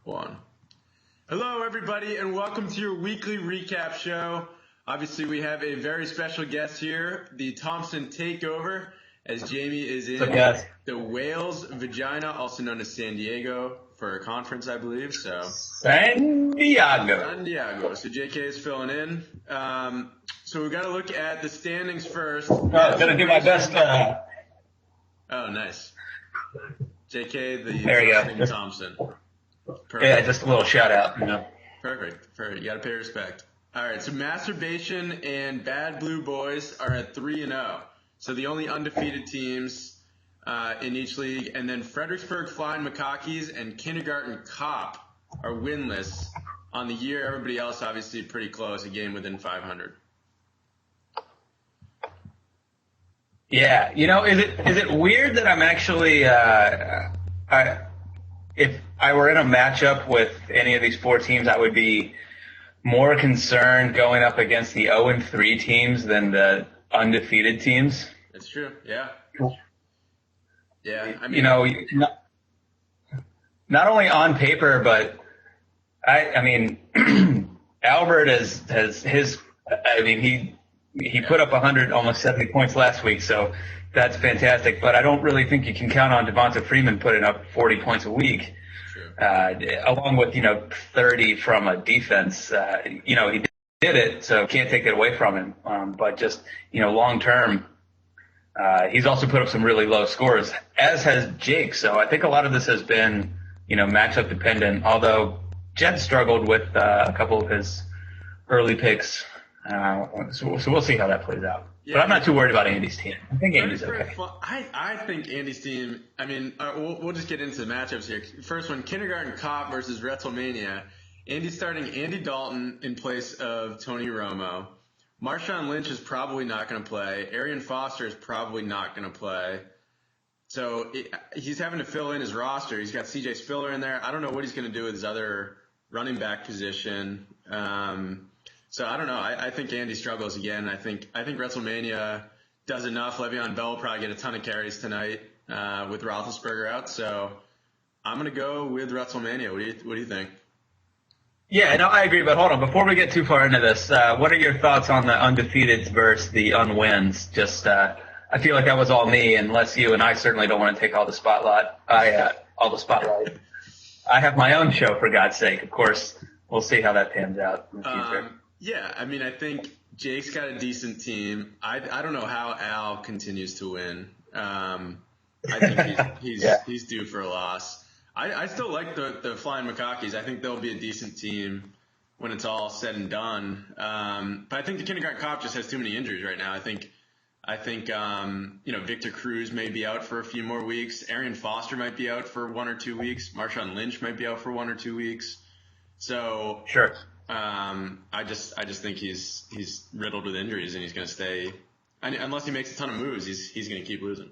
One. Hello, everybody, and welcome to your weekly recap show. Obviously, we have a very special guest here, the Thompson Takeover, as Jamie is in the Wales Vagina, also known as San Diego, for a conference, I believe. San Diego. So JK is filling in. So we've got to look at the standings first. I'm going to do my best. Oh, nice. JK, there you go. Thompson. Perfect. Yeah, just a little shout out. Perfect. You got to pay respect. All right, so Masturbation and Bad Blue Boys are at 3-0. So the only undefeated teams in each league. And then Fredericksburg Flying Macackies and Kindergarten Cop are winless on the year. Everybody else obviously pretty close, a game within 500. Yeah, is it weird that I'm actually if I were in a matchup with any of these four teams, I would be more concerned going up against the 0-3 teams than the undefeated teams. That's true. Yeah. Yeah. I mean, not only on paper, but I mean, Albert has his. I mean, he put up 100, almost 70 points last week, so that's fantastic. But I don't really think you can count on Devonta Freeman putting up 40 points a week, along with 30 from a defense. He did it, so can't take it away from him. But just long term, he's also put up some really low scores, as has Jake. So I think a lot of this has been matchup dependent. Although Jed struggled with a couple of his early picks. So we'll see how that plays out. Yeah, but I'm not too worried about Andy's team. I think Andy's okay. I think Andy's team, we'll just get into the matchups here. First one, Kindergarten Cop versus WrestleMania. Andy's starting Andy Dalton in place of Tony Romo. Marshawn Lynch is probably not going to play. Arian Foster is probably not going to play. So he's having to fill in his roster. He's got CJ Spiller in there. I don't know what he's going to do with his other running back position. So I don't know. I think Andy struggles again. I think WrestleMania does enough. Le'Veon Bell will probably get a ton of carries tonight with Roethlisberger out. So I'm going to go with WrestleMania. What do you think? Yeah, no, I agree. But hold on. Before we get too far into this, what are your thoughts on the undefeateds versus the unwins? Just I feel like that was all me, unless you and I certainly don't want to take all the spotlight. I have my own show, for God's sake. Of course, we'll see how that pans out in the future. Yeah, I think Jake's got a decent team. I don't know how Al continues to win. I think he's due for a loss. I still like the Flying Macackies. I think they'll be a decent team when it's all said and done. But I think the Kindergarten Cop just has too many injuries right now. I think Victor Cruz may be out for a few more weeks. Arian Foster might be out for 1 or 2 weeks. Marshawn Lynch might be out for 1 or 2 weeks. So sure. I just think he's riddled with injuries and he's going to stay. Unless he makes a ton of moves, he's going to keep losing.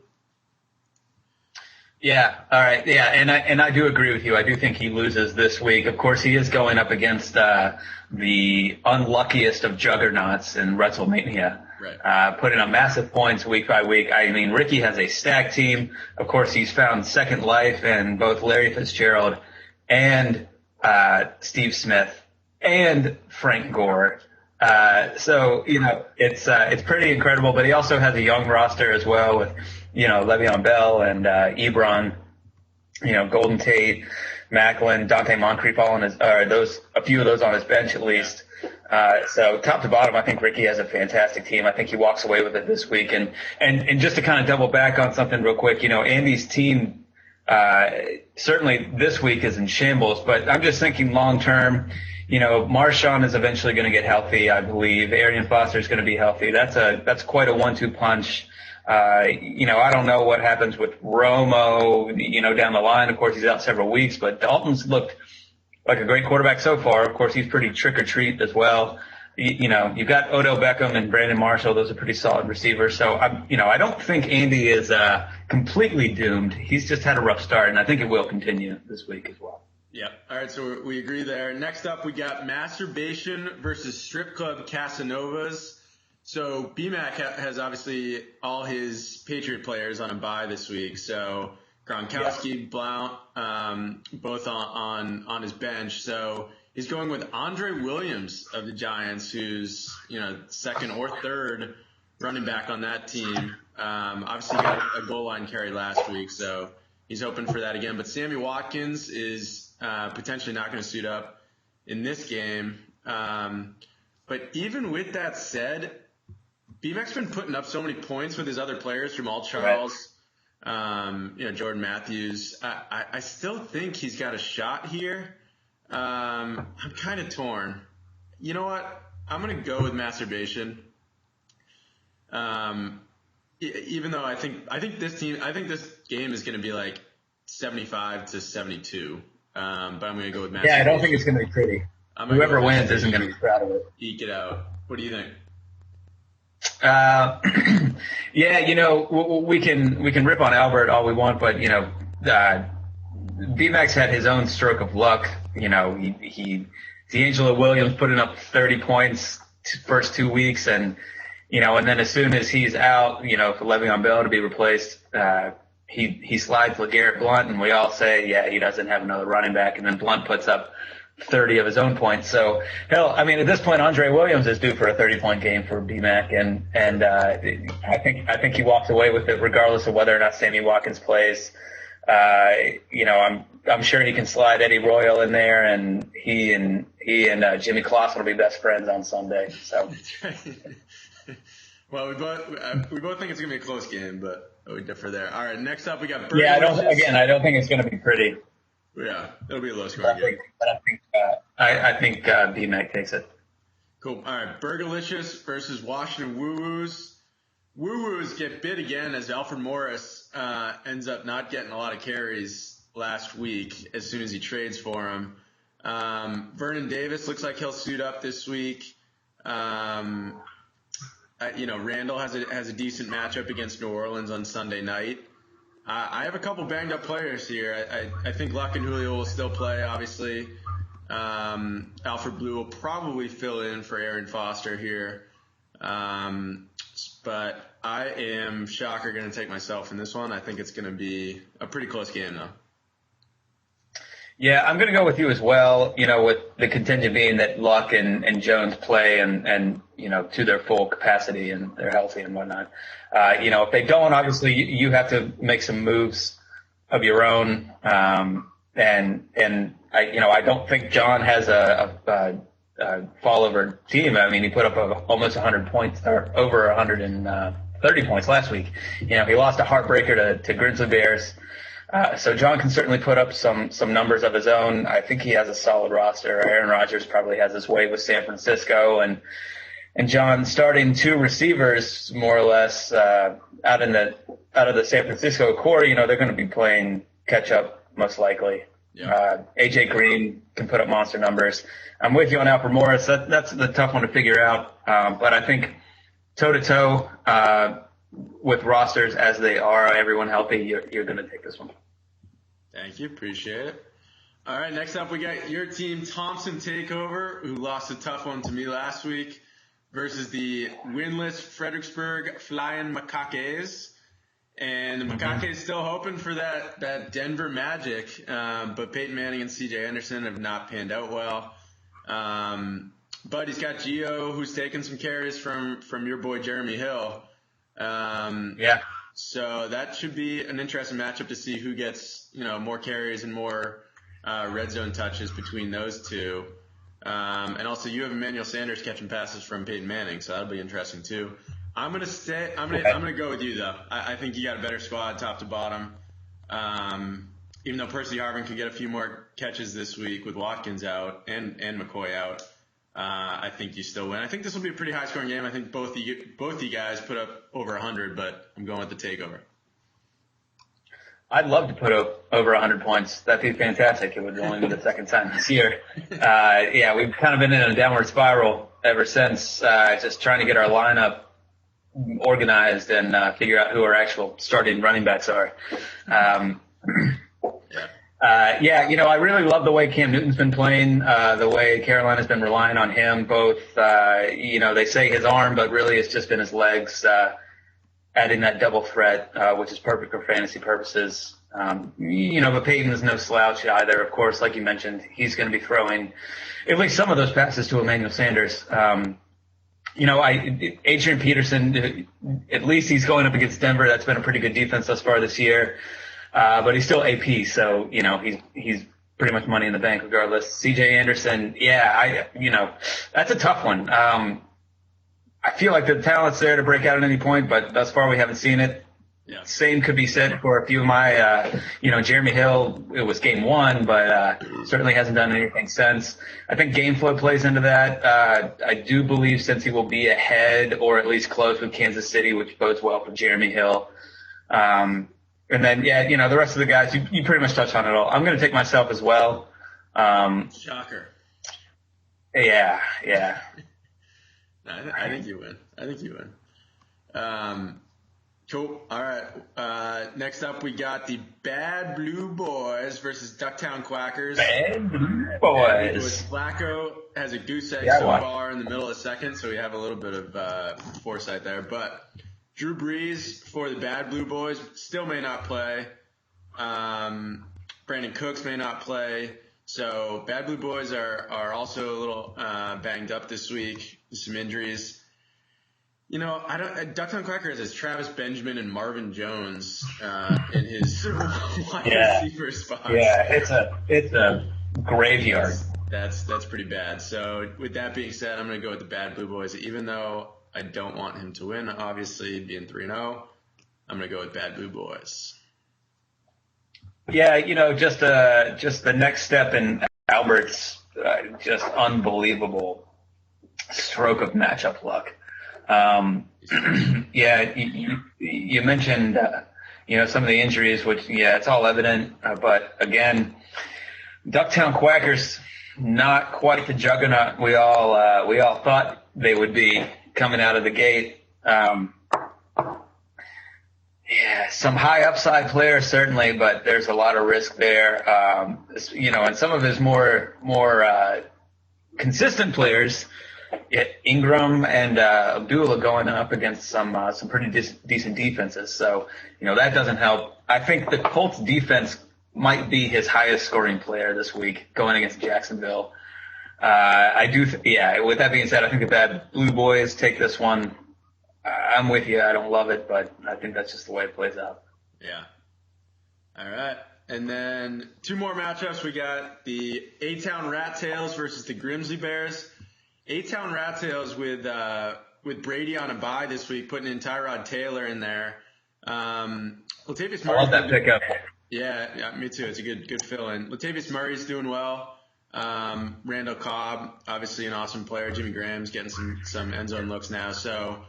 Yeah. All right. Yeah. And I do agree with you. I do think he loses this week. Of course, he is going up against the unluckiest of juggernauts in WrestleMania. Right. Putting up massive points week by week. I mean, Ricky has a stacked team. Of course, he's found second life in both Larry Fitzgerald and Steve Smith and Frank Gore. So it's pretty incredible, but he also has a young roster as well with, Le'Veon Bell and Ebron, Golden Tate, Macklin, Dante Moncrief, a few of those on his bench at least. So top to bottom, I think Ricky has a fantastic team. I think he walks away with it this week. And just to kind of double back on something real quick, Andy's team, certainly this week is in shambles, but I'm just thinking long term. Marshawn is eventually going to get healthy, I believe. Arian Foster is going to be healthy. That's quite a 1-2 punch. I don't know what happens with Romo, down the line. Of course, he's out several weeks, but Dalton's looked like a great quarterback so far. Of course, he's pretty trick or treat as well. You've got Odell Beckham and Brandon Marshall. Those are pretty solid receivers. So I don't think Andy is completely doomed. He's just had a rough start, and I think it will continue this week as well. Yeah. All right. So we agree there. Next up, we got Masturbation versus Strip Club Casanovas. So BMAC has obviously all his Patriot players on a bye this week. So Gronkowski, Blount, both on his bench. So he's going with Andre Williams of the Giants, who's, second or third running back on that team. Obviously got a goal line carry last week, so he's hoping for that again. But Sammy Watkins is potentially not going to suit up in this game. But even with that said, BMAC's been putting up so many points with his other players, Jamal Charles, Jordan Matthews. I still think he's got a shot here. I'm kind of torn. You know what? I'm going to go with masturbation. Even though I think this game is going to be like 75-72. But I'm going to go with masturbation. Yeah, I don't think it's going to be pretty. Whoever wins isn't going to be proud of it. Eke it out. What do you think? We can rip on Albert all we want, but BMAC's had his own stroke of luck. He D'Angelo Williams putting up 30 points first 2 weeks, and then as soon as he's out, for Le'Veon Bell to be replaced, he slides LeGarrette Blount, and we all say, yeah, he doesn't have another running back, and then Blount puts up 30 of his own points. So, hell, I mean, at this point, Andre Williams is due for a 30-point game for BMAC, and I think he walks away with it regardless of whether or not Sammy Watkins plays. I'm sure he can slide Eddie Royal in there, and he and Jimmy Clausen will be best friends on Sunday. So. Well, we both think it's gonna be a close game, but we differ there. All right, next up we got. Yeah, I don't think it's gonna be pretty. Yeah, it'll be a low scoring game. I think BMAC takes it. Cool. All right, Burgalicious versus Washington Woo-Woos. Woo-Woos get bit again as Alfred Morris ends up not getting a lot of carries last week as soon as he trades for him. Vernon Davis looks like he'll suit up this week. Randall has a decent matchup against New Orleans on Sunday night. I have a couple banged up players here. I think Luck and Julio will still play, obviously. Alfred Blue will probably fill in for Aaron Foster here. But I am, shocker, going to take myself in this one. I think it's going to be a pretty close game, though. Yeah, I'm going to go with you as well, with the contingent being that Luck and Jones play and to their full capacity and they're healthy and whatnot. If they don't, obviously you have to make some moves of your own. And I don't think John has a fall over team. I mean, he put up almost 100 points or over 130 points last week. He lost a heartbreaker to Grizzly Bears. So John can certainly put up some numbers of his own. I think he has a solid roster. Aaron Rodgers probably has his way with San Francisco, and John starting two receivers more or less out of the San Francisco core. They're going to be playing catch up most likely. Yeah. AJ Green can put up monster numbers. I'm with you on Alfred Morris. That's the tough one to figure out. But I think toe to toe with rosters as they are, everyone healthy, you're going to take this one. Thank you. Appreciate it. All right, next up we got your team, Thompson Takeover, who lost a tough one to me last week, versus the winless Fredericksburg Flying Macaques. And the Macaques still hoping for that Denver magic, but Peyton Manning and C.J. Anderson have not panned out well. But he's got Gio, who's taken some carries from your boy Jeremy Hill. Yeah. So that should be an interesting matchup to see who gets, more carries and more red zone touches between those two. And also you have Emmanuel Sanders catching passes from Peyton Manning, so that'll be interesting too. I'm gonna go with you though. I think you got a better squad top to bottom. Even though Percy Harvin could get a few more catches this week with Watkins out and McCoy out. I think you still win. I think this will be a pretty high-scoring game. I think both you guys put up over 100, but I'm going with the takeover. I'd love to put up over 100 points. That'd be fantastic. It would only be the second time this year. Yeah, we've kind of been in a downward spiral ever since, just trying to get our lineup organized and figure out who our actual starting running backs are. I really love the way Cam Newton's been playing, the way Carolina's been relying on him. Both, they say his arm, but really it's just been his legs, adding that double threat, which is perfect for fantasy purposes. But Peyton's no slouch either. Of course, like you mentioned, he's going to be throwing at least some of those passes to Emmanuel Sanders. Adrian Peterson, at least he's going up against Denver. That's been a pretty good defense thus far this year. But he's still AP, so, he's pretty much money in the bank regardless. CJ Anderson, that's a tough one. I feel like the talent's there to break out at any point, but thus far we haven't seen it. Yeah. Same could be said for a few of my, Jeremy Hill, it was game one, but certainly hasn't done anything since. I think game flow plays into that. I do believe since he will be ahead or at least close with Kansas City, which bodes well for Jeremy Hill. And then, the rest of the guys, you pretty much touched on it all. I'm going to take myself as well. Shocker. Yeah. I think you win. Cool. All right. Next up, we got the Bad Blue Boys versus Ducktown Quackers. Bad Blue Boys. Flacco has a goose egg far in the middle of the second, so we have a little bit of foresight there. But Drew Brees for the Bad Blue Boys still may not play. Brandon Cooks may not play. So Bad Blue Boys are also a little banged up this week. Some injuries. Ducktown Quackers has Travis Benjamin and Marvin Jones in his wide receiver spots. Yeah, it's a graveyard. That's pretty bad. So with that being said, I'm going to go with the Bad Blue Boys. Even though I don't want him to win, obviously being 3-0, I'm going to go with Bad Blue Boys. Yeah, just the next step in Albert's just unbelievable stroke of matchup luck. You mentioned, some of the injuries, which, it's all evident. But again, Ducktown Quackers, not quite the juggernaut we all thought they would be coming out of the gate. Some high upside players certainly, but there's a lot of risk there. And some of his more consistent players, Ingram and Abdullah going up against some pretty decent defenses. So, that doesn't help. I think the Colts defense might be his highest scoring player this week going against Jacksonville. With that being said, I think the Bad Blue Boys take this one. I'm with you. I don't love it, but I think that's just the way it plays out. Yeah. All right. And then two more matchups. We got the A-Town Rat Tails versus the Grimsley Bears. A-Town Rat Tails with Brady on a bye this week, putting in Tyrod Taylor in there. Latavius Murray. I love that pickup. Yeah, me too. It's a good fill-in. Latavius Murray's doing well. Randall Cobb, obviously an awesome player. Jimmy Graham's getting some end zone looks now. So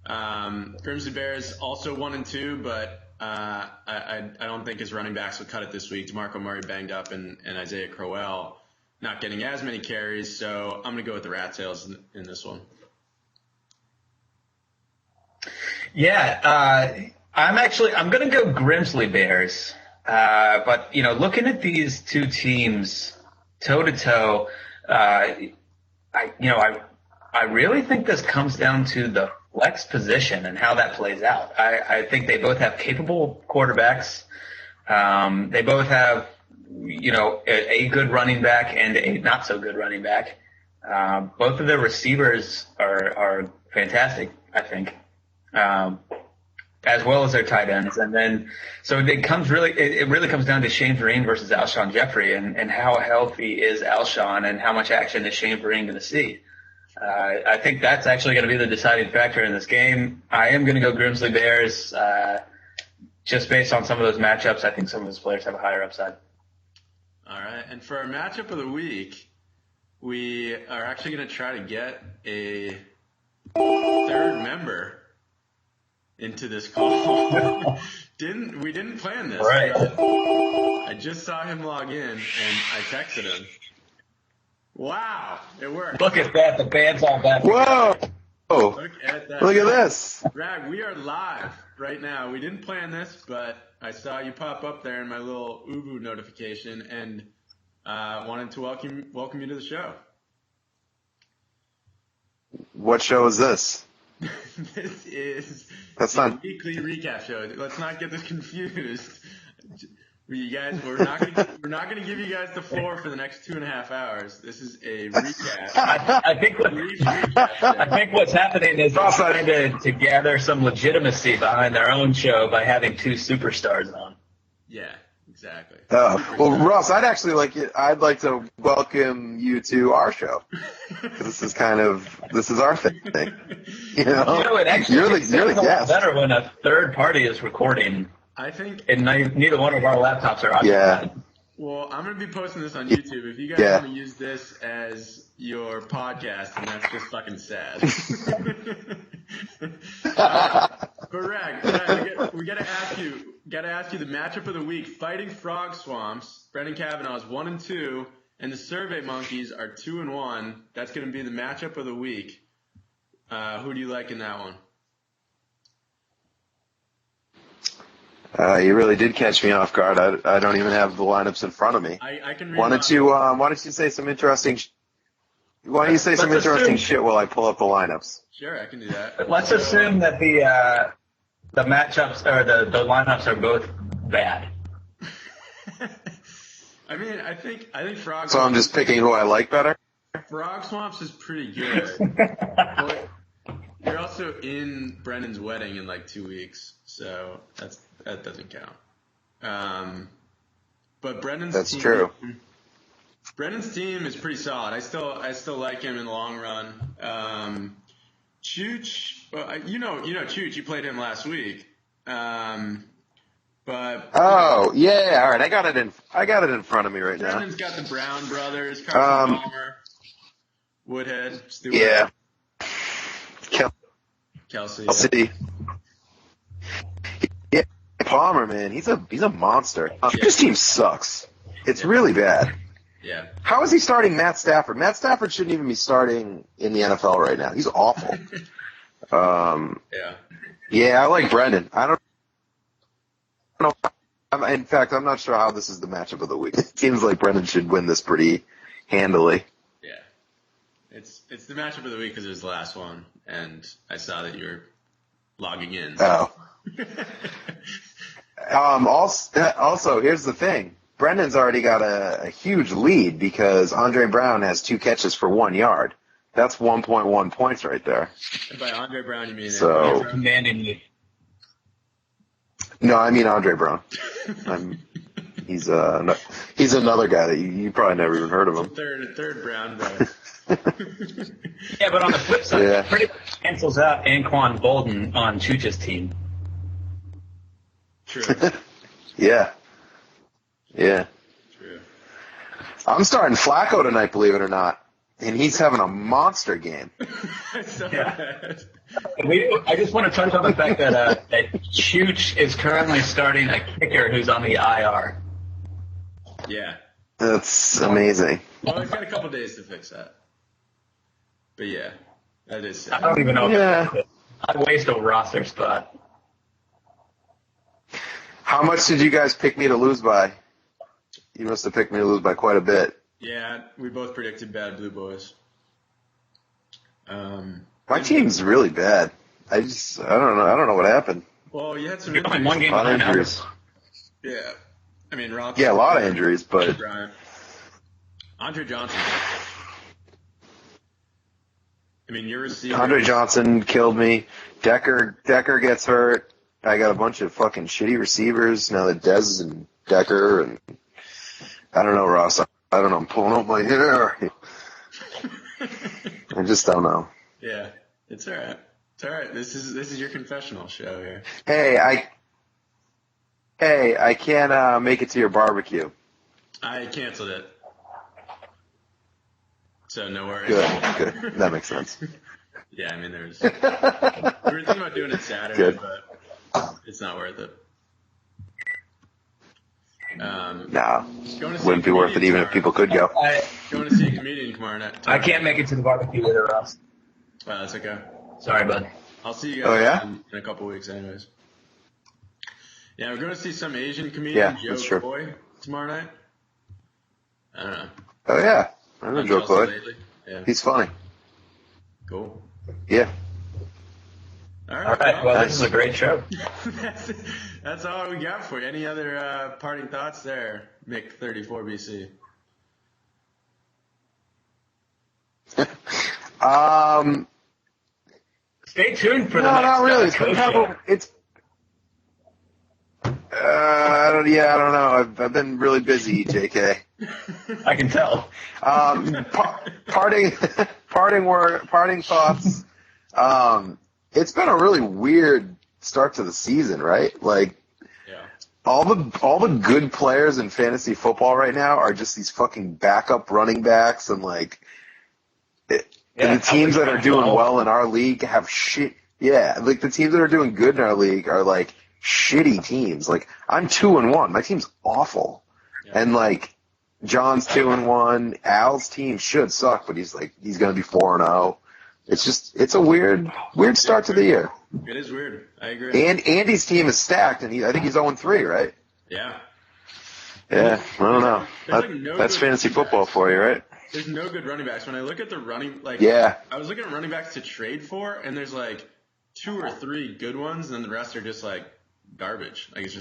Grimsley Bears also 1-2, but I don't think his running backs will cut it this week. DeMarco Murray banged up and Isaiah Crowell not getting as many carries, so I'm going to go with the Rat Tails in this one. Yeah, I'm going to go Grimsley Bears. But, looking at these two teams toe to toe, I really think this comes down to the flex position and how that plays out. I think they both have capable quarterbacks. They both have, a good running back and a not so good running back. Both of their receivers are fantastic, I think. As well as their tight ends. And then, so it really comes down to Shane Vereen versus Alshon Jeffrey and how healthy is Alshon and how much action is Shane Vereen going to see. I think that's actually going to be the deciding factor in this game. I am going to go Grimsley Bears, just based on some of those matchups. I think some of those players have a higher upside. All right. And for our matchup of the week, we are actually going to try to get a third member into this call. We didn't plan this. Right. I just saw him log in and I texted him. Wow, it worked. Look at that. The band's all back. Whoa. Look at that. Look at this. Rag, we are live right now. We didn't plan this, but I saw you pop up there in my little Ubu notification and wanted to welcome you to the show. What show is this? This is That's the not weekly recap show. Let's not get this confused. We're not gonna give you guys the floor for the next 2.5 hours. This is a recap. I think what's happening is they're trying to gather some legitimacy behind their own show by having two superstars on. Yeah, exactly. Well, Ross, I'd like to welcome you to our show. This is our thing. You know, it actually you're the guest. Better when a third party is recording. I think, and neither one of our laptops are on. Yeah. Well, I'm going to be posting this on YouTube. If you guys want to use this as your podcast, then that's just fucking sad. But Rag, we got to ask you the matchup of the week. Fighting Frog Swamps, Brendan Kavanaugh is 1-2, and the Survey Monkeys are 2-1. That's going to be the matchup of the week. Who do you like in that one? You really did catch me off guard. I don't even have the lineups in front of me. I can read Why don't you say some interesting shit while I pull up the lineups? Sure, I can do that. Let's assume that the matchups or the lineups are both bad. I mean, I think Frog. So I'm just picking who I like better. Frog Swamps is pretty good. But you're also in Brendan's wedding in like 2 weeks, so that doesn't count. But Brendan's team, true. Brendan's team is pretty solid. I still like him in the long run. Chooch, well, you know Chooch. You played him last week. But all right. I got it in front of me right now. Brendan's got the Brown brothers, Carson Palmer, Woodhead, Stewart. Yeah. Kelsey. Yeah, Palmer, man, he's a monster. His team sucks. It's really bad. Yeah. How is he starting Matt Stafford? Matt Stafford shouldn't even be starting in the NFL right now. He's awful. Yeah, I like Brendan. I don't know. In fact, I'm not sure how this is the matchup of the week. It seems like Brendan should win this pretty handily. Yeah. It's the matchup of the week because it was the last one, and I saw that you were logging in. Oh. Also, here's the thing. Brendan's already got a huge lead because Andre Brown has 2 catches for 1 yard. That's 1.1 points right there. And by Andre Brown, you mean commanding lead. No, I mean Andre Brown. He's another guy that you probably never even heard of him. Third Brown brother. Yeah, but on the flip side, it pretty much cancels out Anquan Bolden on Chooch's team. True. Yeah. True. I'm starting Flacco tonight, believe it or not. And he's having a monster game. I saw that. I just want to touch on the fact that Chooch is currently starting a kicker who's on the IR. Yeah. That's amazing. Well, he's got a couple days to fix that. But yeah, that is sad. I don't even know if I'd waste a roster spot. How much did you guys pick me to lose by? You must have picked me to lose by quite a bit. Yeah, we both predicted bad Blue Boys. My team's really bad. I don't know what happened. Well, you had some You're injuries. one game A lot of behind injuries. Yeah. I mean, Rock. Yeah, a lot of injuries, but Bryant. Andre Johnson. I mean, your receiver. Andre Johnson killed me. Decker gets hurt. I got a bunch of fucking shitty receivers now that Dez and Decker and I don't know, Ross. I don't know. I'm pulling out my hair. I just don't know. Yeah, it's all right. It's all right. This is your confessional show here. Hey, I can't make it to your barbecue. I canceled it. So no worries. Good. That makes sense. Yeah, I mean, we were thinking about doing it Saturday, but it's not worth it. Nah, wouldn't be worth it even if people could go. Going to see a comedian tomorrow night. I can't make it to the barbecue either, Ross. Well, that's okay. Sorry, bud. I'll see you guys Oh, in a couple weeks anyways. Yeah, we're going to see some Asian comedian, Yeah, that's Joe true. Coy, tomorrow night. I don't know. Oh yeah, I know Joe Chelsea Coy. lately. Yeah, He's funny. cool. Yeah. All All right. Well, this is a great show. that's all we got for you. Any other parting thoughts there, Mick 34 BC? Stay tuned for the No, next not really. Coach show. I don't know. I've been really busy, JK. I can tell. Parting thoughts. It's been a really weird start to the season, right? Like, Yeah. all the good players in fantasy football right now are just these fucking backup running backs, and like, and the teams that are doing well in our league have shit. Yeah, like the teams that are doing good in our league are like shitty teams. Like, I'm 2-1. My team's awful, and like John's 2-1. Al's team should suck, but he's gonna be 4-0. It's a weird start to the year. It is weird. I agree. And Andy's team is stacked, and I think he's 0-3, right? Yeah. Yeah, I don't know. There's like no That's good fantasy running football backs. for you, right? There's no good running backs. When I look at the running, like, Yeah. I was looking at running backs to trade for, and there's like 2 or 3 good ones, and then the rest are just like garbage. Like, it's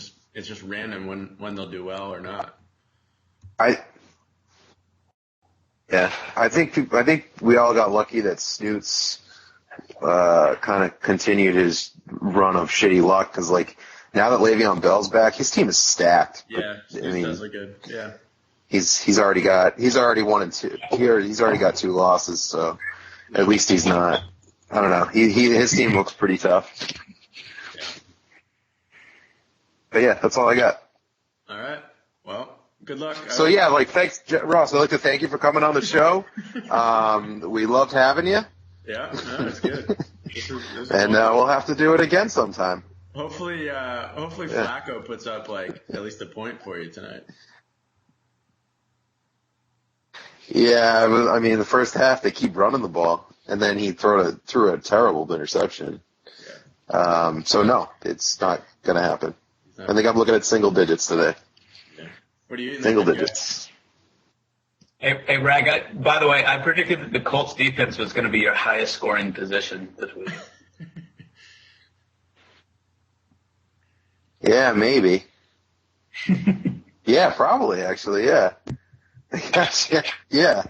just random when they'll do well or not. I think we all got lucky that Snoots kind of continued his run of shitty luck, because like now that Le'Veon Bell's back, his team is stacked. Yeah, But, it does look good. Yeah. he's already 1-2. He's already got 2 losses, so at least he's not. I don't know. His team looks pretty tough. Yeah. But yeah, that's all I got. All right. Well, good luck. So yeah, like thanks, Ross. I'd like to thank you for coming on the show. We loved having you. Yeah, no, it's good. This is And fun. we'll have to do it again sometime. Hopefully Flacco puts up like at least a point for you tonight. Yeah, I mean, the first half they keep running the ball, and then he threw a terrible interception. So no, it's not gonna happen. I think I'm looking at single digits today. Yeah. What are you eating? Single there, digits. Hey, Rag, by the way, I predicted that the Colts defense was going to be your highest scoring position this week. Yeah, maybe. Yeah, probably, actually, yeah. Yeah,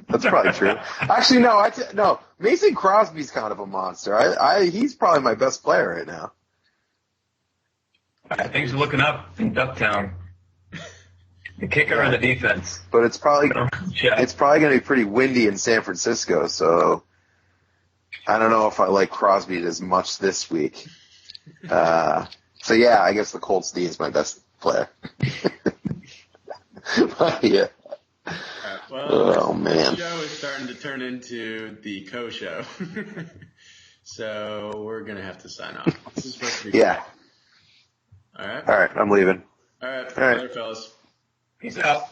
that's probably true. Actually, no, Mason Crosby's kind of a monster. He's probably my best player right now. Things are looking up in Ducktown. The kicker or the defense? But it's probably Yeah. going to be pretty windy in San Francisco, so I don't know if I like Crosby as much this week. So yeah, I guess the Colts D is my best player. Yeah. Well, Oh man. the show is starting to turn into the co-show. So we're going to have to sign off. This is supposed to be Yeah. All right. All right, I'm leaving. All right. All right. Later, fellas. Peace out.